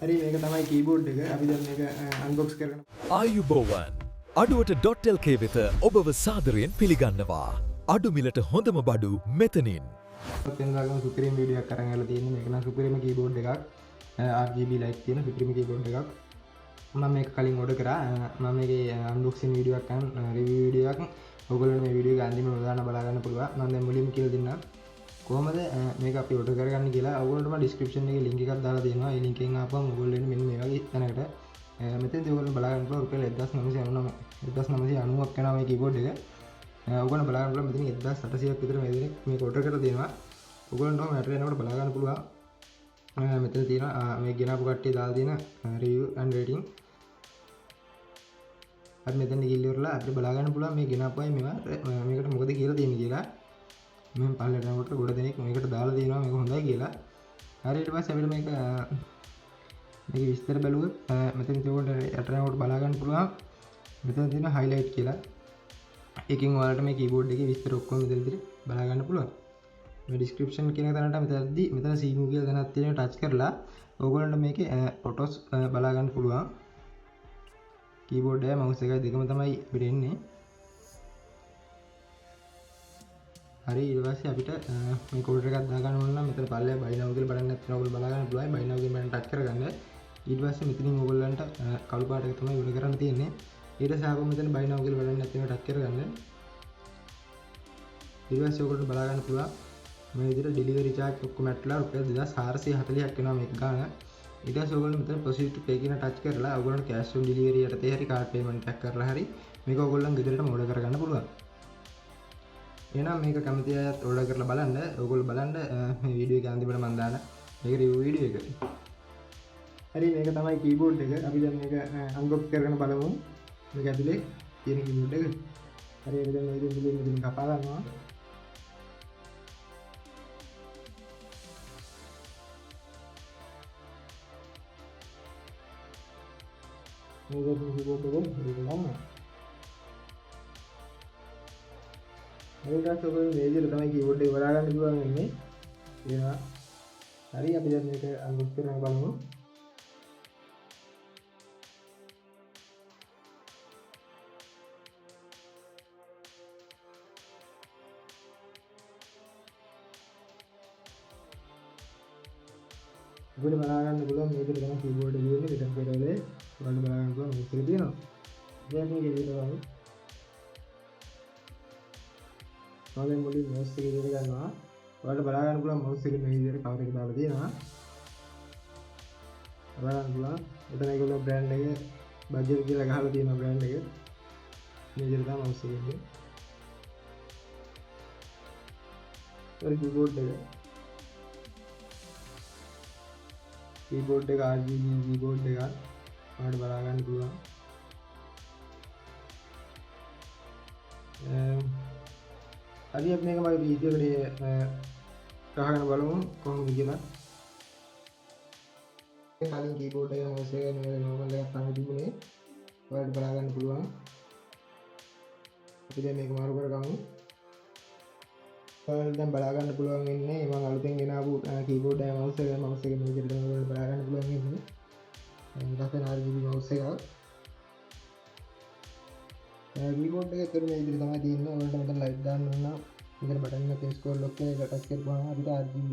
හරි මේක තමයි කීබෝඩ් එක. අපි දැන් මේක අන්බොක්ස් කරගෙන ආයුබෝවන් අඩුවට .lk වෙත ඔබව සාදරයෙන් පිළිගන්නවා. අඩු මිලට හොඳම බඩු මෙතනින්. තෙන්දාගම සුපිරිම වීඩියෝ එකක් අරන් ගලා තියෙන්නේ. මේක නම් සුපිරිම කීබෝඩ් එකක්. RGB light තියෙන සුපිරිම කීබෝඩ් එකක්. මම මේක කලින් ඕඩර් කරා. මම මේකේ අන්බොක්සින් වීඩියෝ එකක් අන් රිවිව් වීඩියෝ එකක් ඔයගොල්ලෝ මේ වීඩියෝ එක අන්තිමට උදාන බලා ගන්න පුළුවන්. මම දැන් මුලින්ම කියලා දෙන්නම්. කොහොමද මේක අපි ඕඩර් කරගන්න කියලා. ඔයගොල්ලන්ට මම ඩිස්ක්‍රිප්ෂන් එකේ link එකක් දාලා දෙනවා. ඒ link එකෙන් ආපුවම ඔයගොල්ලෝ එන්නේ මෙන්න මේ වගේ තැනකට. මෙතෙන්දී ඔයගොල්ලෝ බලා ගන්න පුළුවන් රුපියල් 1999ක් යනවා මේ කීබෝඩ් එක. ඔයගොල්ලෝ බලා ගන්න පුළුවන් මෙතන 1800ක් විතර මේ දෙනෙක් මේක ඕඩර් කරලා දෙනවා. ඔයගොල්ලන්ට මැටර් එනකොට බලා ගන්න පුළුවන්. මෙතන තියෙනවා මේ ගෙනාපු කට්ටිය දාලා තියෙන review and rating. අපි මෙතන ගිහිල්ලා අපිට බලා ගන්න පුළුවන් මේ ගෙනාපු අය මේකට මොකද කියලා තියෙන්නේ කියලා. මම පල්ලෙට යනකොට ගොඩ දෙනෙක් මේකට දාලා තියෙනවා මේක හොඳයි කියලා. හරි ඊට පස්සේ අපිට මේක විස්තර බැලුවොත් මෙතන තියෙන යට යනකොට බලා ගන්න පුළුවන්. මෙතන තියෙන highlight කියලා. එකකින් ඔයාලට මේ keyboard එකේ විස්තර ඔක්කොම මෙතන විදිහට බලා ගන්න පුළුවන්. මේ description කියන තැනට මෙතනදී මෙතන CMU කියලා තැනක් තියෙනවා ටච් කරලා ඕගොල්ලන්ට මේකේ photos බලා ගන්න පුළුවන්. keyboard එකයි mouse එකයි දෙකම තමයි අපිට එන්නේ. හරි ඊට පස්සේ අපිට මේ කෝඩ් එකක් දාගන්න ඕන නම් මෙතන පල්ලෙය buy now කියලා බටන් එකක් තියෙනවා. ඔයගොල්ලෝ බලා ගන්න පුළුවන්. buy now කියන බටන් ටච් කරගන්න. ඊට පස්සේ මෙතනින් ඔයගොල්ලන්ට කළු පාට එක තමයි උඩ කරන්න තියෙන්නේ. ඊට පස්සේ ආපහු මෙතන buy now කියලා බටන් එකක් තියෙනවා ටච් කරගන්න. ඊට පස්සේ ඔයගොල්ලෝ බලා ගන්න පුළුවන් මේ විදිහට delivery charge ඔක්කොම ඇටලා රුපියල් 2440ක් වෙනවා මේක ගාන. ඊට පස්සේ ඔයගොල්ලෝ මෙතන proceed to pay කියන ටච් කරලා ඔයගොල්ලන්ට cash on delivery යටතේ හරි card payment එකක් කරලා හරි මේක ඔයගොල්ලන් ගෙදරටම order කරගන්න පුළුවන්. එහෙනම් මේක කැමති අයත් ඕඩර් කරලා බලන්න. ඔයගොල්ලෝ බලන්න මේ වීඩියෝ එක අන්තිමට මම දාන මේක රිවිව් වීඩියෝ එක. හරි මේක තමයි කීබෝඩ් එක. අපි දැන් මේක අන්බොක්ස් කරගෙන බලමු. මේක ඇතුලේ තියෙන කීබෝඩ් එක. හරි ඒක දැන් මේ විදිහට මෙතන කපා ගන්නවා. මේක කීබෝඩ් එක ගන්න. මේකට ඔයගොල්ලෝ මේ විදිහට තමයි කීබෝඩ් එක බලා ගන්න පුළුවන් වෙන්නේ. ඒවා. හරි අපි දැන් මේක අන්බොක්ස් කරගෙන බලමු. ඔයගොල්ලෝ බලා ගන්න පුළුවන් මේක තමයි කීබෝඩ් එක කියන්නේ. මෙතන පෙරලේ ඔයගොල්ලෝ බලා ගන්න පුළුවන් මේක තියෙනවා. දැන් මේක විදිහට බලමු. මම මුලින් mouse එක ඉදිරියට ගන්නවා. ඔයාලට බලා ගන්න පුළුවන් mouse එකේ මේ විදිහට cover එක දාලා තියෙනවා. බලා ගන්න පුළුවන්. එතන ඒගොල්ලෝ brand එක budget කියලා ගහලා තියෙනවා brand එක. මේ විදිහට තමයි mouse එක ඉන්නේ. ඒ keyboard එක. keyboard එක RGB keyboard එකක්. ඔයාලට බලා ගන්න පුළුවන්. හරි අපි මේක මගේ PC එකට ගහගෙන බලමු කොහොමද කියලා. කලින් keyboard එක mouse එක normal එකක් තමයි තිබුණේ. ඔයාලට බලා ගන්න පුළුවන්. අපි දැන් මේක මාරු කරගමු. ඔයාලට දැන් බලා ගන්න පුළුවන් වෙන්නේ මම අලුතෙන් ගෙනාවු keyboard එක mouse එක මේ විදිහට තමයි ඔයාලට බලා ගන්න පුළුවන් වෙන්නේ. ඊට RGB mouse එකක්. keyboard එක ඇතුළේ මේ විදිහට තමයි තියෙන්නේ. ඔයාලට මෙතන light දාන්න ඕන නම් මෙතන බටන් එකකින් scroll lock එක ටච් කරපුවාම අපිට RGB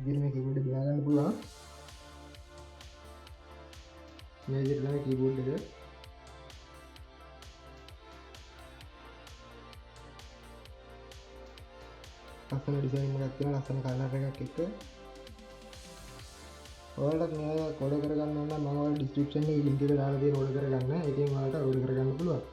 විදිහට මේ keyboard එක බලා ගන්න පුළුවන්. මේ විදිහට තමයි keyboard එක. ලස්සන ඩිසයින් එකක් තියෙනවා. ලස්සන කලර් එකක් එක්ක. ඔයාලට මේක ඕඩර් කරගන්න ඕන නම් මම ඔයාලට description එකේ link එක දාලා තියෙන ඕඩර් කරගන්න. ඒකෙන් ඔයාලට ඕඩර් කරගන්න පුළුවන්.